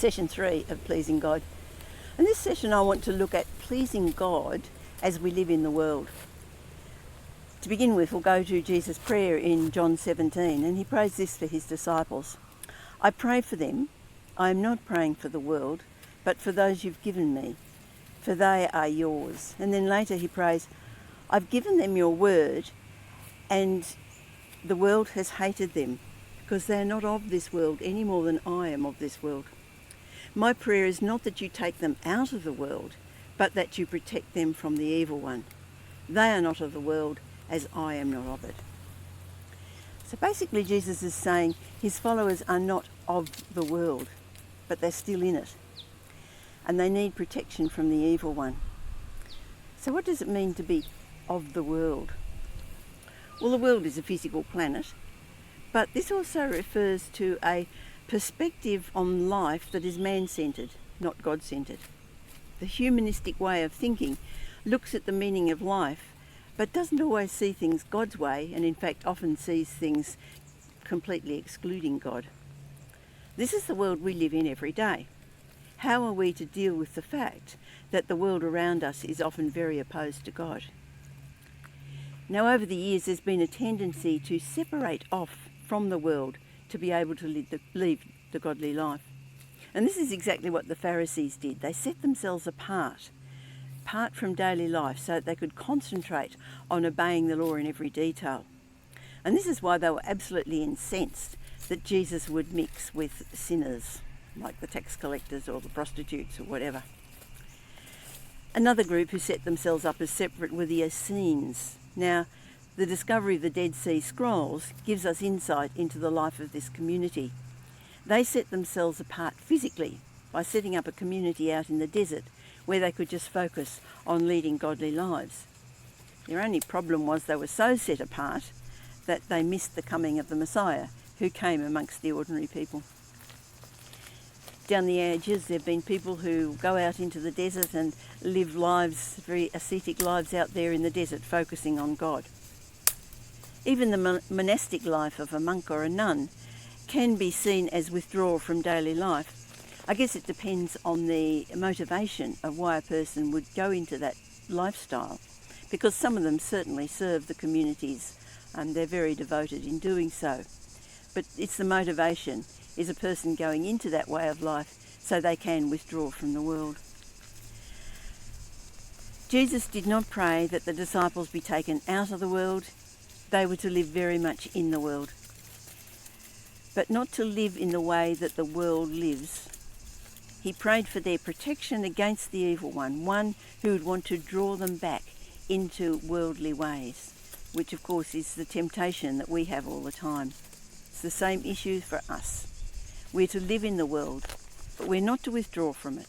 Session 3 of Pleasing God. In this session I want to look at pleasing God as we live in the world. To begin with, we'll go to Jesus' prayer in John 17, and he prays this for his disciples. I pray for them. I am not praying for the world, but for those you've given me, for they are yours. And then later he prays, I've given them your word, and the world has hated them, because they are not of this world any more than I am of this world. My prayer is not that you take them out of the world, but that you protect them from the evil one. They are not of the world, as I am not of it. So basically Jesus is saying his followers are not of the world, but they're still in it. And they need protection from the evil one. So what does it mean to be of the world? Well, the world is a physical planet, but this also refers to a perspective on life that is man-centred, not God-centred. The humanistic way of thinking looks at the meaning of life, but doesn't always see things God's way, and in fact often sees things completely excluding God. This is the world we live in every day. How are we to deal with the fact that the world around us is often very opposed to God? Now, over the years there's been a tendency to separate off from the world to be able to live the godly life. And this is exactly what the Pharisees did. They set themselves apart from daily life so that they could concentrate on obeying the law in every detail. And this is why they were absolutely incensed that Jesus would mix with sinners, like the tax collectors or the prostitutes or whatever. Another group who set themselves up as separate were the Essenes. Now, the discovery of the Dead Sea Scrolls gives us insight into the life of this community. They set themselves apart physically by setting up a community out in the desert where they could just focus on leading godly lives. Their only problem was they were so set apart that they missed the coming of the Messiah, who came amongst the ordinary people. Down the ages, there have been people who go out into the desert and live lives, very ascetic lives out there in the desert, focusing on God. Even the monastic life of a monk or a nun can be seen as withdrawal from daily life. I guess it depends on the motivation of why a person would go into that lifestyle, because some of them certainly serve the communities and they're very devoted in doing so. But it's the motivation. Is a person going into that way of life so they can withdraw from the world? Jesus did not pray that the disciples be taken out of the world. They were to live very much in the world, but not to live in the way that the world lives. He prayed for their protection against the evil one who would want to draw them back into worldly ways, which of course is the temptation that we have all the time. It's the same issue for us. We're to live in the world, but we're not to withdraw from it.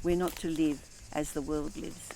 We're not to live as the world lives.